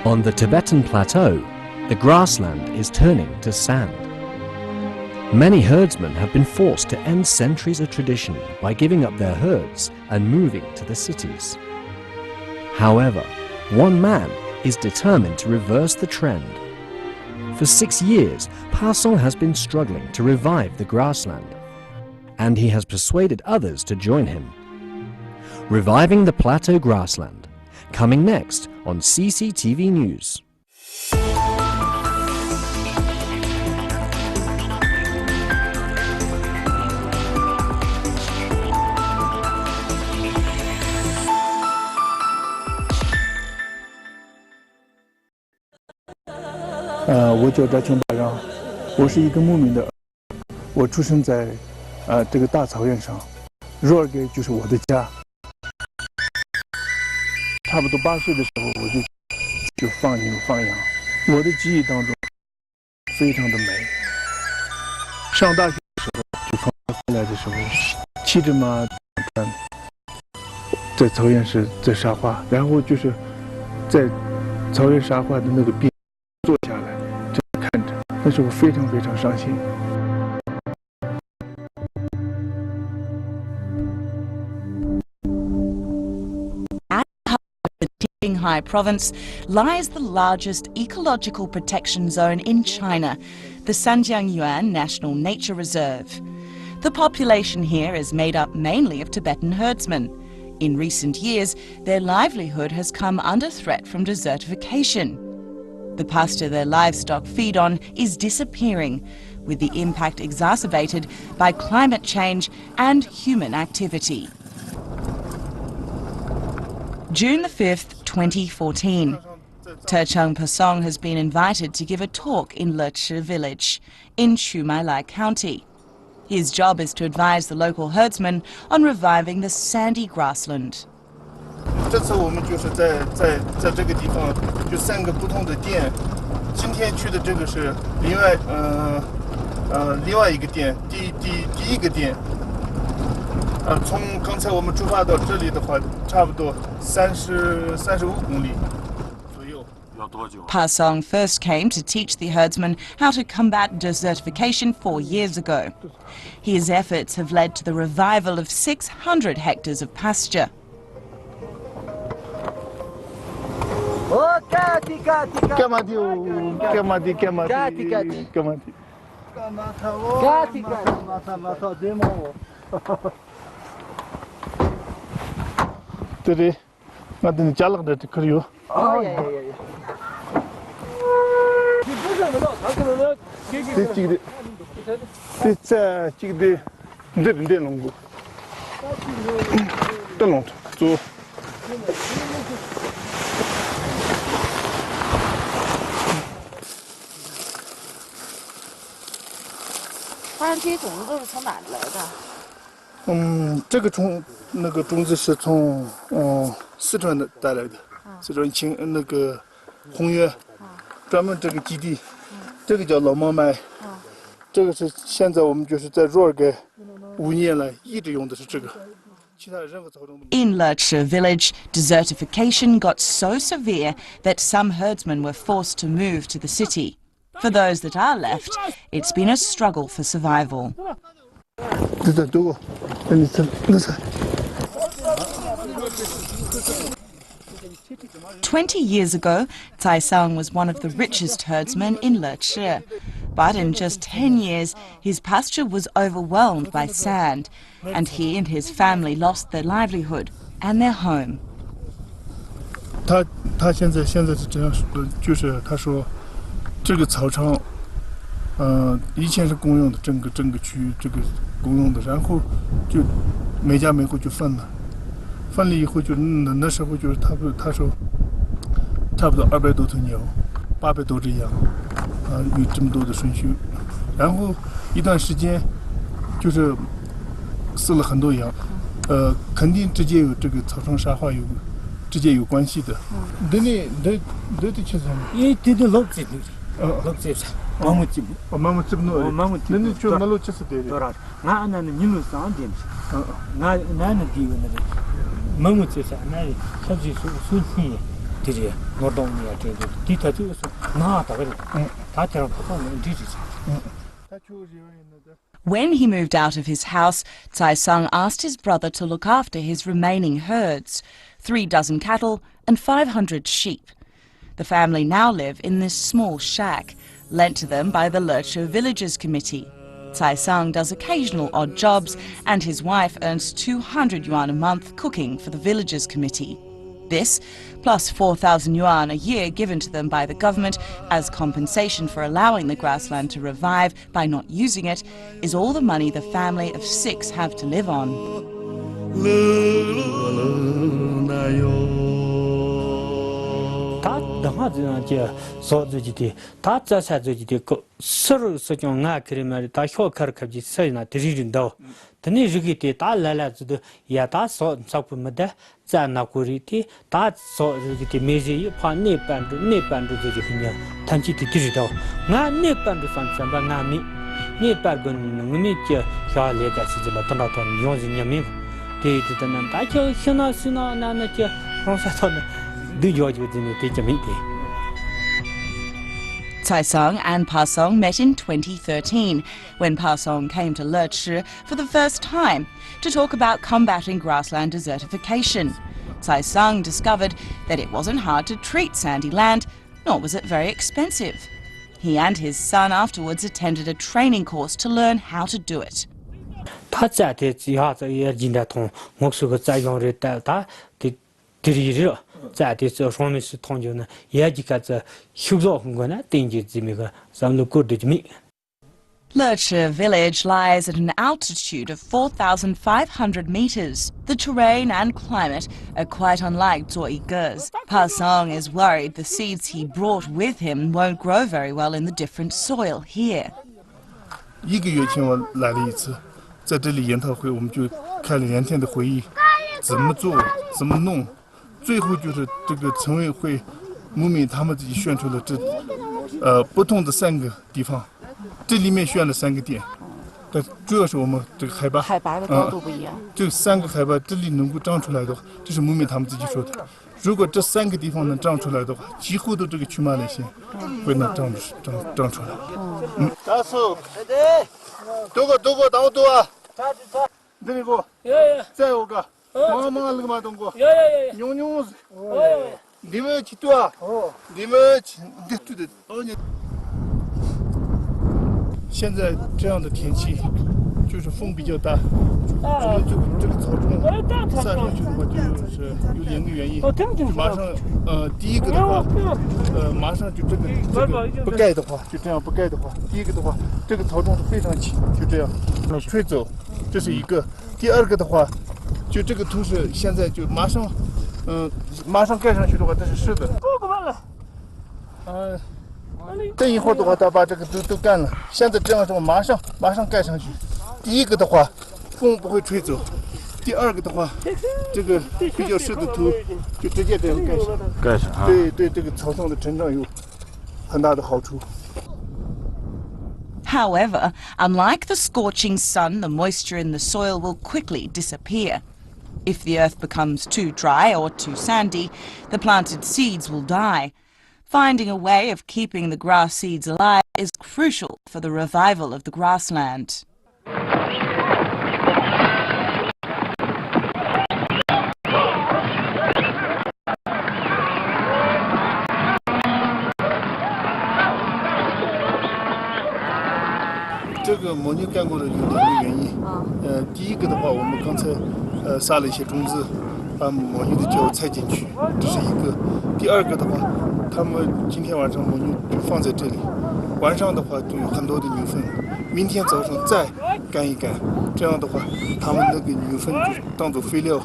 On the Tibetan Plateau, the grassland is turning to sand. Many herdsmen have been forced to end centuries of tradition by giving up their herds and moving to the cities. However, one man is determined to reverse the trend. For 6 years, Pa Song has been struggling to revive the grassland, and he has persuaded others to join him. Reviving the Plateau grassland, coming next on CCTV-News. 我叫扎琼巴让，我是一个牧民的，我出生在这个大草原上，若尔给就是我的家。差不多8岁的时候，我就放牛放羊。我的记忆当中非常的美。上大学的时候，就从回来的时候，骑着马在草原上在沙化，然后就是在草原沙化的那个边坐下来，这样看着，那时候非常非常伤心。Qinghai Province lies the largest ecological protection zone in China, the Sanjiangyuan National Nature Reserve. The population here is made up mainly of Tibetan herdsmen. In recent years, their livelihood has come under threat from desertification. The pasture their livestock feed on is disappearing, with the impact exacerbated by climate change and human activity. June the 5th, 2014. Terchung Pasong has been invited to give a talk in Lechi village in Chumailai County. His job is to advise the local herdsmen on reviving the sandy grassland. 这次我们就是在这个地方就3个不同的店，今天去的这个是另外一个店，第一个店。从刚才我们出发到这里的话，差不多35公里左右。要多久？ Pa Song first came to teach the herdsmen how to combat desertification 4 years ago. His efforts have led to the revival of 600 hectares of pasture. 그래, 나한테 잘라도 그래요. 예. 진짜 지금 내 농구. 또 농. 또.这些种子都是从哪里来的？这个种子是从四川的带来的，四川那个红源，专门这个基地，这个叫老毛麦，这个是现在我们就是在若尔给5年来一直用的是这个，其他任何草种。In Lechi village, desertification got so severe that some herdsmen were forced to move to the city. For those that are left, it's been a struggle for survival. 20 years ago, Tsai Song was one of the richest herdsmen in Lechi. But in just 10 years, his pasture was overwhelmed by sand, and he and his family lost their livelihood and their home. 他现在是这样说，就是他说这个草场，以前是公用的，整个区域这个公用的，然后就每家每户就分了，分了以后就那时候就是他说差不多200多头牛，800多只羊，有这么多的顺序，然后一段时间就是死了很多羊，肯定直接有这个草场沙化直接有关系的。那去什么？一点点老子老子啥？마무 집. 마무 집 노. 마무 집. 너는 좀 말로 쳤어 돼. 나는 니는 싸운데. 나는 디고는 마무 집사 나이 사지 수수히. 되지 노동이야 저기 뒤타지고서 나다 그래 다 저런 거는 뒤지 When he moved out of his house, Tsai Sung asked his brother to look after his remaining herds, 3 dozen cattle and 500 sheep. The family now live in this small shack, lent to them by the Lerche Villagers Committee. Tsai Sung does occasional odd jobs, and his wife earns 200 yuan a month cooking for the Villagers Committee. This, plus 4,000 yuan a year given to them by the government as compensation for allowing the grassland to revive by not using it, is all the money the family of 6 have to live on. Tani rigiti ta lala zudu ya ta so sakpu mada za na kuriti ta so rigiti meji pa ne pandu zuji hinya tanchi ti dirido nga ne pandu fan samba nga mi ne pargon ngmi che ya le ga si la tana ton yonzi nyami te te nan ta che sina na na che rosa ton du yo ju din te che mi te Tsai Sung and Pa Song met in 2013 when Pa Song came to Lerche for the first time to talk about combating grassland desertification. Tsai Sung discovered that it wasn't hard to treat sandy land, nor was it very expensive. He and his son afterwards attended a training course to learn how to do it. Lerche village lies at an altitude of 4,500 meters. The terrain and climate are quite unlike Zoige's. Pa Song is worried the seeds he brought with him won't grow very well in the different soil here. 1个月前我来了一次，在这里研讨会，我们就开了2天的会议，怎么做，怎么弄。 最后就是这个村委会、牧民他们自己选出了不同的3个地方，这里面选了3个点，但主要是我们这个海拔的高度不一样。这3个海拔这里能够长出来的话，这是牧民他们自己说的。如果这3个地方能长出来的话，几乎都这个曲马类线会能长出来。大叔，多个多啊！这里个，再有个。 忙那个嘛东哥，牛你们去多啊？你们对的，现在这样的天气，就是风比较大，这个草丛散上去的话，就是有2个原因。马上第一个的话，马上就这个不盖的话，就这样不盖的话，第一个的话，这个草丛是非常轻，就这样吹走，这是一个。第二个的话。 就这个土是现在就马上盖上去的话，这是湿的。等一会儿的话，他把这个都干了。现在这样说，马上盖上去。第一个的话，风不会吹走；第二个的话，这个比较湿的土就直接这样盖上。对这个草丛的成长有很大的好处。 However, unlike the scorching sun, the moisture in the soil will quickly disappear. If the earth becomes too dry or too sandy, the planted seeds will die. Finding a way of keeping the grass seeds alive is crucial for the revival of the grassland. This 这个牦牛干过的有2个原因。第一个的话，我们刚才撒了一些种子，把牦牛的脚踩进去，这是一个。第二个的话，他们今天晚上牦牛就放在这里，晚上的话就有很多的牛粪，明天早上再干一干，这样的话，他们那个牛粪就当做肥料，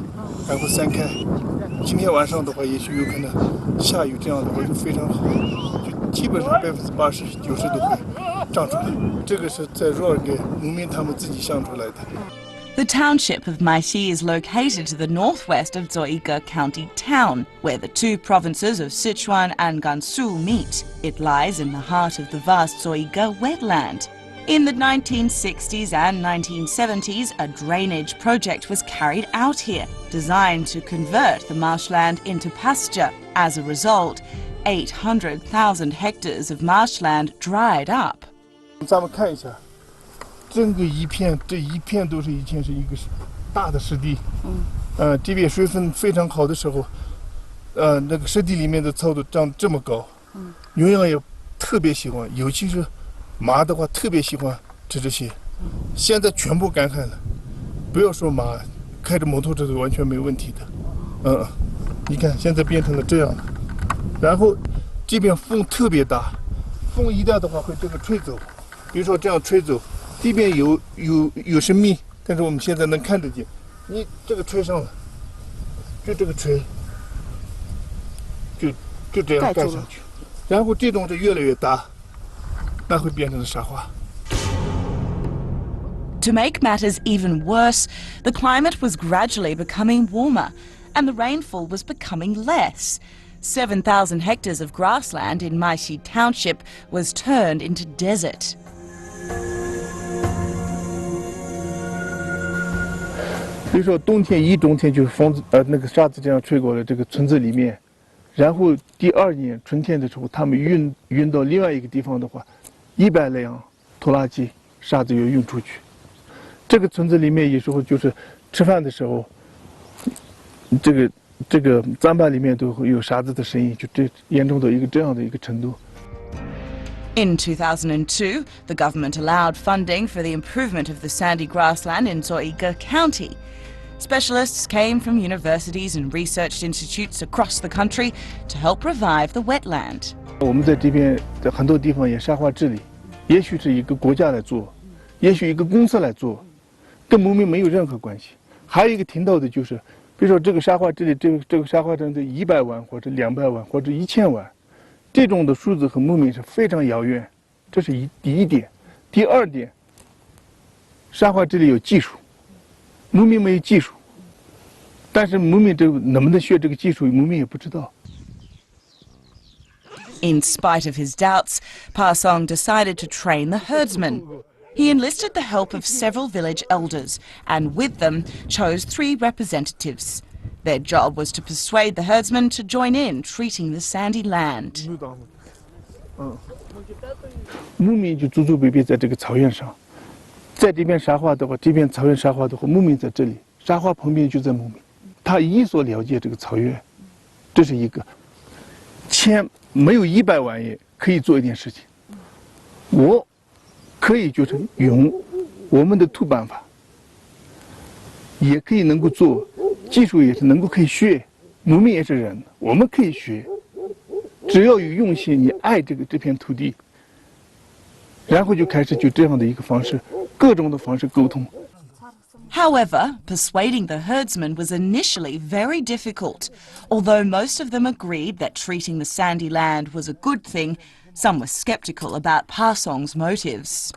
然后散开。今天晚上的话，也许有可能下雨，这样的话就非常好，就基本上80%、90%都会长出来。这个是在若尔给农民他们自己想出来的。The township of Maixi is located to the northwest of Zoiga County town, where the 2 provinces of Sichuan and Gansu meet. It lies in the heart of the vast Zoiga wetland. In the 1960s and 1970s, a drainage project was carried out here, designed to convert the marshland into pasture. As a result, 800,000 hectares of marshland dried up. 咱们看一下，整个一片，这一片都是以前是一个大的湿地。这边水分非常好的时候，那个湿地里面的草都长这么高。牛羊也特别喜欢，尤其是马的话特别喜欢吃这些。现在全部干旱了，不要说马，开着摩托车是完全没问题的。你看现在变成了这样了，然后这边风特别大，风一大的话会这个吹走，比如说这样吹走，这边有生命，但是我们现在能看得见，你这个吹上了，就这个吹，就这样盖上去，然后这种是越来越大，那会变成沙化。To make matters even worse, the climate was gradually becoming warmer and the rainfall was becoming less. 7,000 hectares of grassland in Maishi Township was turned into desert. 比如说冬天就是风那个沙子这样吹过了这个村子里面，然后第二年春天的时候，他们运到另外一个地方的话，100辆拖拉机沙子又运出去。这个村子里面有时候就是吃饭的时候，这个糌粑里面都会有沙子的声音，就这严重到这样的一个程度。In 2002, the government allowed funding for the improvement of the sandy grassland in Zoiga County. Specialists came from universities and research institutes across the country to help revive the wetland. 我们在这边在很多地方也沙化治理，也许是一个国家来做，也许一个公司来做，跟牧民没有任何关系。还有一个听到的就是，比如说这个沙化治理，这个沙化镇的100万或者200万或者1000万，这种的数字和牧民是非常遥远。这是第一点。第二点，沙化治理有技术，牧民没有技术，但是牧民能不能学这个技术，牧民也不知道。In spite of his doubts, Pa Song decided to train the herdsmen. He enlisted the help of several village elders and with them chose 3 representatives. Their job was to persuade the herdsmen to join in treating the sandy land. 牧民就祖祖辈辈在这个草原上，在这边沙化的话，这边草原沙化的话，牧民在这里，沙化旁边就在牧民，他一所了解这个草原，这是一个。钱没有100万也可以做一件事情，我可以就是用我们的土办法，也可以能够做，技术也是能够可以学，牧民也是人，我们可以学，只要有用心，你爱这片土地，然后就开始就这样的一个方式，各种的方式沟通。However, persuading the herdsmen was initially very difficult. Although most of them agreed that treating the sandy land was a good thing, some were sceptical about Pa Song's motives.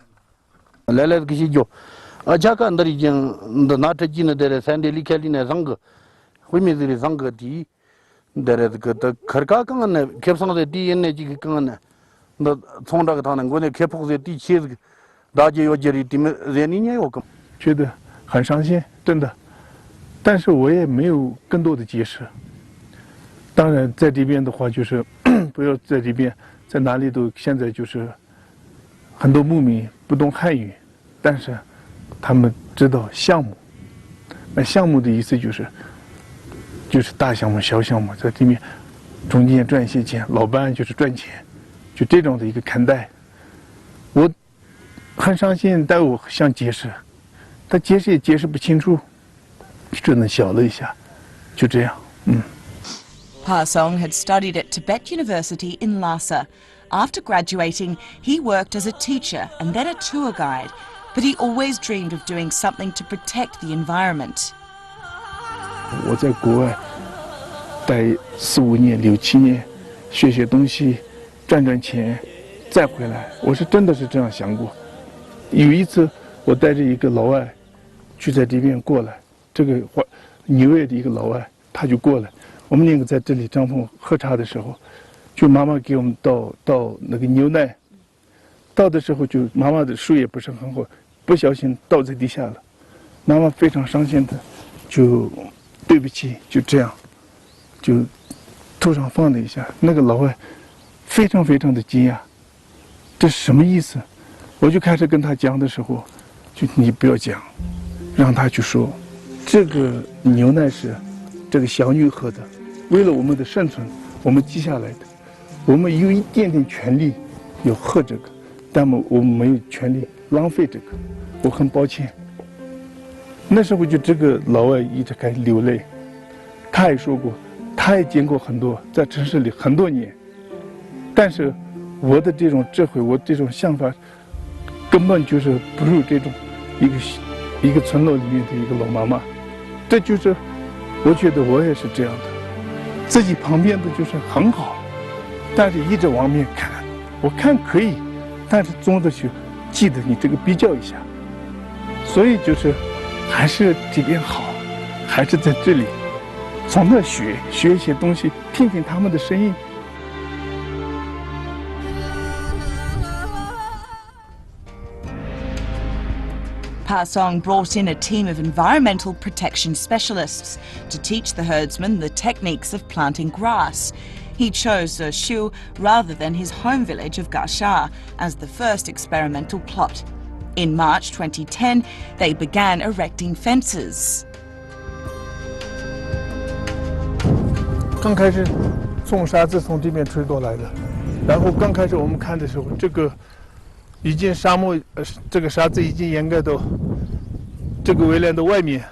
觉得很伤心，真的，但是我也没有更多的解释。当然，在这边的话，就是不要在这边，在哪里都现在就是很多牧民不懂汉语，但是他们知道项目。那项目的意思就是大项目、小项目，在这边中间赚一些钱，老板就是赚钱，就这种的一个看待。我很伤心，但我想解释。他解释也解释不清楚，只能笑了一下，就这样。Pa Song had studied at Tibet University in Lhasa. After graduating, he worked as a teacher and then a tour guide, but he always dreamed of doing something to protect the environment. 我在国外待4、5年、6、7年，学东西，赚钱，再回来。我是真的是这样想过。有一次，我带着一个老外。去在这边过来，这个纽约的一个老外，他就过来，我们2个在这里帐篷喝茶的时候，就妈妈给我们倒那个牛奶，倒的时候就妈妈的手也不是很好，不小心倒在地下了。妈妈非常伤心的，就对不起，就这样，就头上放了一下。那个老外非常非常的惊讶，这是什么意思？我就开始跟他讲的时候，就你不要讲，让他去说，这个牛奶是这个小女喝的，为了我们的生存，我们记下来的，我们有一点点权利要喝这个，但我们没有权利浪费这个，我很抱歉。那时候就这个老外一直开始流泪，他也说过，他也见过很多在城市里很多年，但是我的这种智慧，我这种想法，根本就是不如这种一个村落里面的一个老妈妈。这就是我觉得我也是这样的，自己旁边的就是很好，但是一直往面看，我看可以，但是总的去记得你这个比较一下，所以就是还是这边好，还是在这里从那学一些东西，听听他们的声音。Pa Song brought in a team of environmental protection specialists to teach the herdsmen the techniques of planting grass. He chose Shu rather than his home village of Gasha as the first experimental plot. In March 2010, they began erecting fences. 刚开始从沙子从这边吹过来的，然后刚开始我们看的时候，这个已经沙漠，这个沙子已经掩盖到这个围栏的外面，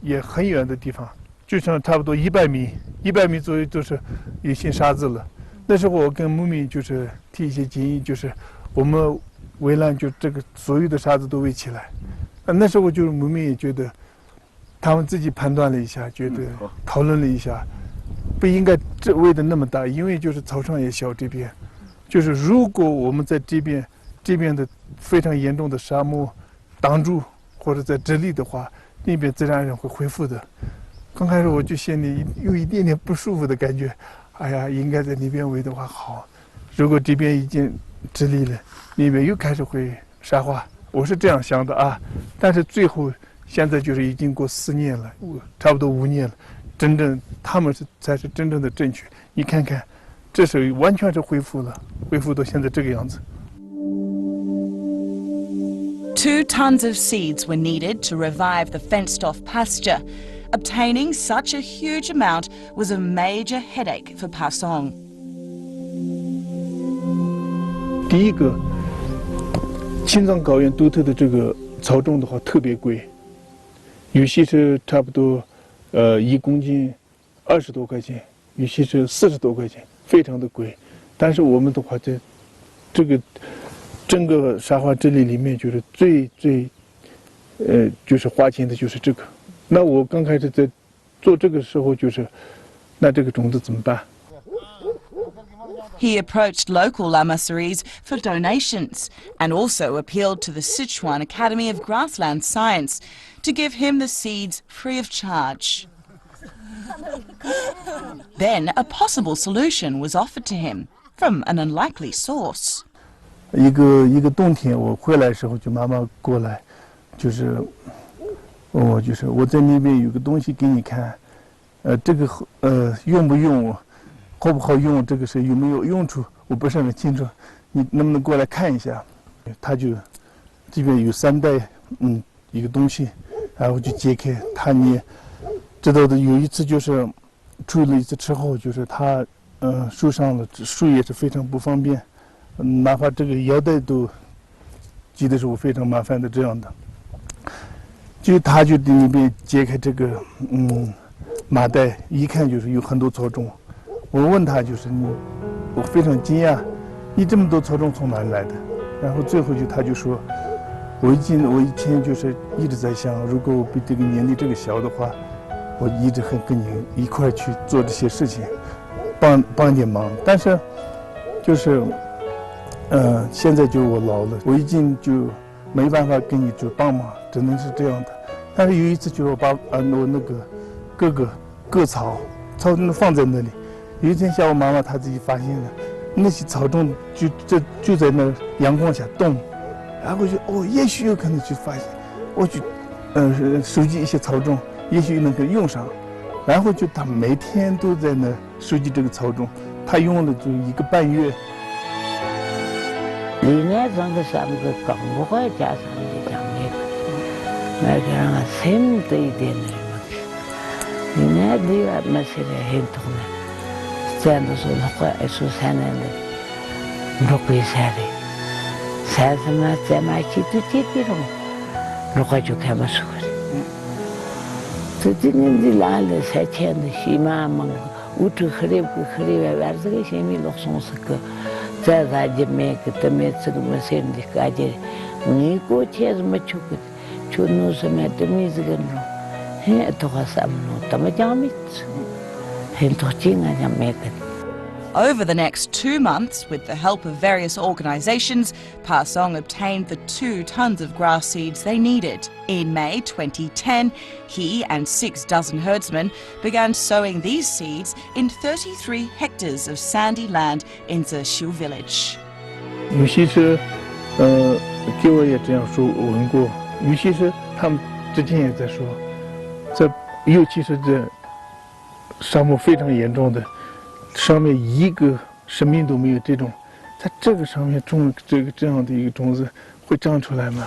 也很远的地方，就像差不多100米左右就是一些沙子了。那时候我跟牧民就是提一些建议，就是我们围栏就这个所有的沙子都围起来。那时候就是牧民也觉得，他们自己判断了一下，觉得讨论了一下，不应该这围的那么大，因为就是草场也小，这边就是如果我们在这边的非常严重的沙漠挡住或者在这里的话，那边自然而然会恢复的。刚开始我就心里有一点点不舒服的感觉，哎呀，应该在那边围的话好，如果这边已经直立了，那边又开始会沙化，我是这样想的啊。但是最后现在就是已经过4年了，差不多5年了，真正他们才是真正的正确。你看看，这是完全是恢复了，恢复到现在这个样子。2 tons of seeds were needed to revive the fenced-off pasture. Obtaining such a huge amount was a major headache for Pa Song. 第一个，青藏高原独特的这个草种的话特别贵，有些是差不多1公斤20多块钱，有些是40多块钱，非常的贵。但是我们的话，这个整个沙化这里面就是最就是花钱的就是这个。那我刚开始在做这个时候，就是那这个种子怎么办？ He approached local lamasseries for donations and also appealed to the Sichuan Academy of Grassland Science to give him the seeds free of charge. Then a possible solution was offered to him from an unlikely source. 一个冬天我回来的时候，就妈妈过来，就是我在那边有个东西给你看，这个用不用，好不好用，这个是有没有用处，我不是很清楚，你能不能过来看一下？他就这边有3袋一个东西，然后就揭开，你知道的，有一次就是出了一次车祸，就是他受伤了，手也是非常不方便。 哪怕这个腰带都系的时候非常麻烦的这样的，他就在那边揭开这个麻袋，一看就是有很多草种。我问他就是我非常惊讶，你这么多草种从哪里来的？然后最后他就说，我以前就是一直在想，如果我比这个年龄这个小的话，我一直很跟你一块去做这些事情，帮点忙。但是就是现在就我老了，我已经就没办法跟你就帮忙，只能是这样的。但是有一次就是我把我那个割草放在那里，有一天下午妈妈她自己发现了，那些草种就在那阳光下动，然后就也许有可能去发现，我去收集一些草种，也许能够用上。然后就他每天都在那收集这个草种，他用了就1个半月。里面装的三个更不会加上的讲那个，那个人啊，深的一点的嘛，里面里外没谁来很痛的，这样的说的话，说3年的，如果3的，3什么再买几多几的种，如果就看不出来。这今年的来了3000的，起码嘛，我这喝的外这个前面6送10个。在咱这边个对面这个没生的感觉，你过去什么去个，去弄什么对面这个弄，很多话什么弄，他们讲没吃，很多钱啊讲没个。Over the next 2 months, with the help of various organisations, Pa Song obtained the 2 tons of grass seeds they needed. In May 2010, he and 6 dozen herdsmen began sowing these seeds in 33 hectares of sandy land in Zeshu village. 有些是，给我也这样说问过，有些是他们之前也在说，尤其是这沙漠非常严重的。上面1个生命都没有，这种，在这个上面种这样的一个种子会长出来吗？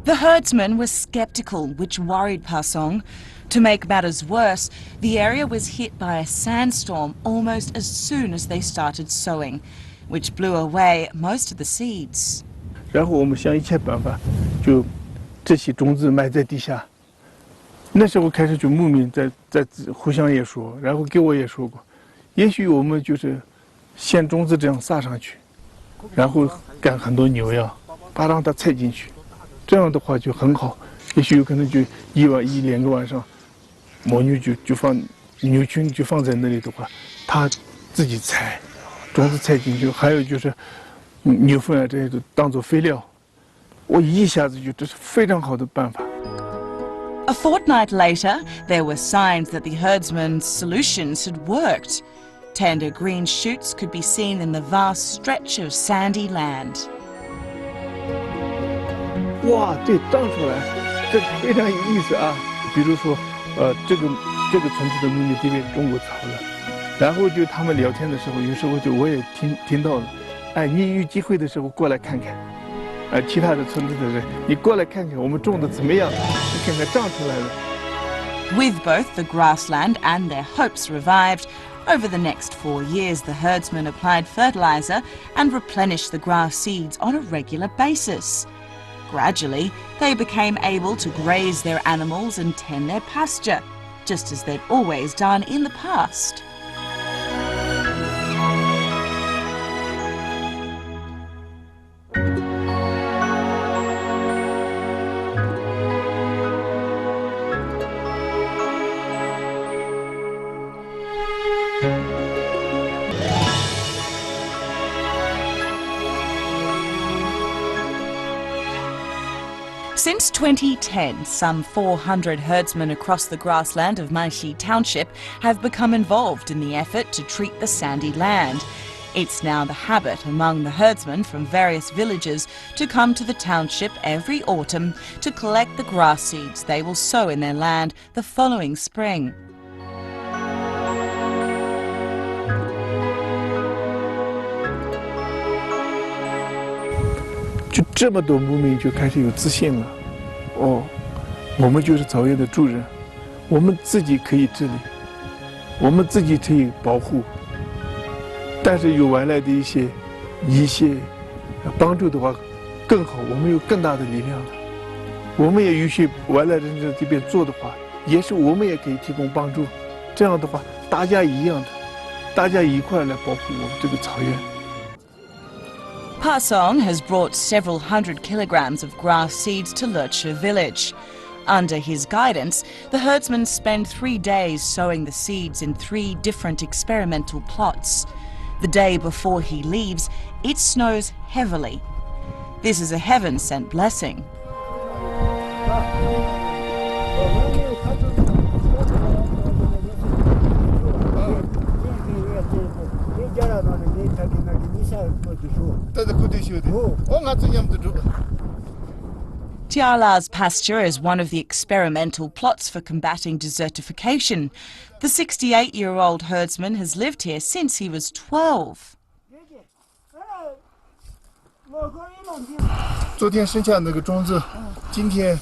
The herdsmen were sceptical, which worried Pa Song. To make matters worse, the area was hit by a sandstorm almost as soon as they started sowing, which blew away most of the seeds. 然后我们想一切办法，就这些种子埋在地下。那时候开始就牧民在互相也说，然后给我也说过。 也许我们就是先种子这样撒上去，然后干很多牛药，让它踩进去，这样的话就很好。也许有可能就1、2个晚上，母牛就放牛群就放在那里的话，它自己踩，种子踩进去。还有就是牛粪啊这些都当做肥料，我一下子这是非常好的办法。 A fortnight later, there were signs that the herdsmen's solutions had worked. Tender green shoots could be seen in the vast stretch of sandy land. 哇，对，长出来，这非常有意思啊。比如说，这个村子的牧民这边种过草了，然后就他们聊天的时候，有时候我也听到了，哎，你有机会的时候过来看看，其他的村子的人，你过来看看我们种的怎么样，你看看长出来了。 With both the grassland and their hopes revived, over the next 4 years the herdsmen applied fertiliser and replenished the grass seeds on a regular basis. Gradually, they became able to graze their animals and tend their pasture, just as they'd always done in the past. Since 2010, some 400 herdsmen across the grassland of Maishi Township have become involved in the effort to treat the sandy land. It's now the habit among the herdsmen from various villages to come to the township every autumn to collect the grass seeds they will sow in their land the following spring. 就这么多牧民就开始有自信了。我们就是草原的主人，我们自己可以治理，我们自己可以保护。但是有外来的一些帮助的话，更好，我们有更大的力量了。我们也允许外来人在这边做的话，也是我们也可以提供帮助。这样的话，大家一样的，大家一块来保护我们这个草原。 Pa Song has brought several hundred kilograms of grass seeds to Lurcher village. Under his guidance, the herdsmen spend 3 days sowing the seeds in 3 different experimental plots. The day before he leaves, it snows heavily. This is a heaven-sent blessing. 在这过退休的。俺这样不住。Jiala's pasture is one of the experimental plots for combating desertification. The 68-year-old herdsman has lived here since he was 12. 昨天剩下那个种子，今天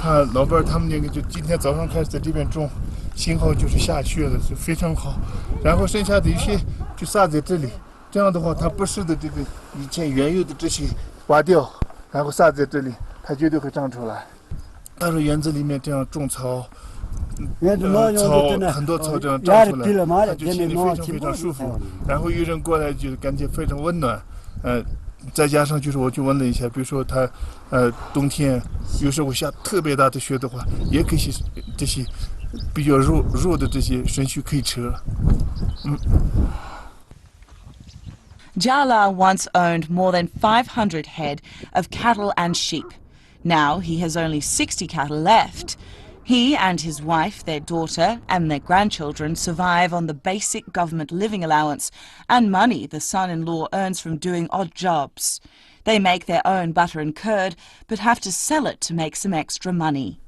他老伴儿他们那个就今天早上开始在这边种，幸好就是下雪了，是非常好。然后剩下的一些就撒在这里，这样的话它不是的这个以前原有的这些挖掉，然后撒在这里，它绝对会长出来。到了园子里面这样种草，草很多草这样长出来，它就心里非常非常舒服。然后有人过来就感觉非常温暖，再加上就是我去问了一下，比如说它冬天有时候下特别大的雪的话，也可以这些比较弱的这些牲畜可以吃。Jiala once owned more than 500 head of cattle and sheep. Now he has only 60 cattle left. He and his wife, their daughter and their grandchildren survive on the basic government living allowance and money the son-in-law earns from doing odd jobs. They make their own butter and curd, but have to sell it to make some extra money.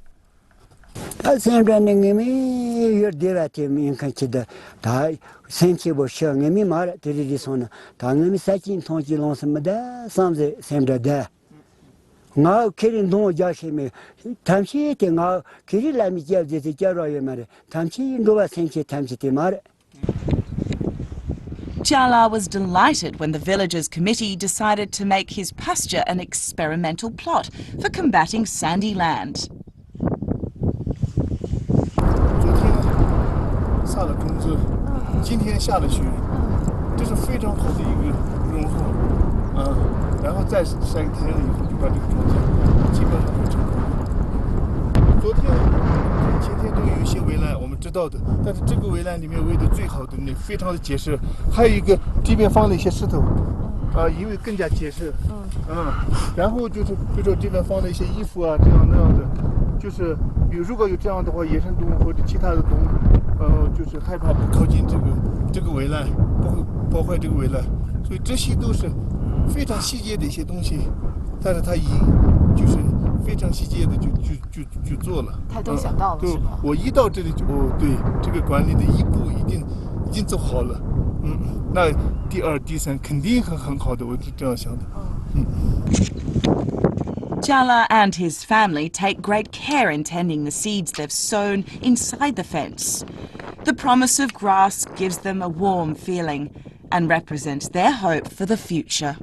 Jiala was delighted when the villagers' committee decided to make his pasture an experimental plot for combating sandy land. 昨天撒了种子，今天下了雪，这是非常好的一个融合，然后再晒天了以后，就把这个种子基本上会成功。昨天、前天都有一些围栏，我们知道的，但是这个围栏里面围的最好的那非常的结实，还有一个这边放了一些石头，因为更加结实，然后就是比如说这边放了一些衣服啊，这样那样的，就是如果有这样的话，野生动物或者其他的动物，就是害怕不靠近这个围栏，不会破坏这个围栏，所以这些都是非常细节的一些东西，但是他就是非常细节的就做了。他都想到了，是吧？我一到这里就对这个管理的一步已经走好了，那第二、第三肯定很好的，我是这样想的。Jiala and his family take great care in tending the seeds they've sown inside the fence. The promise of grass gives them a warm feeling and represents their hope for the future.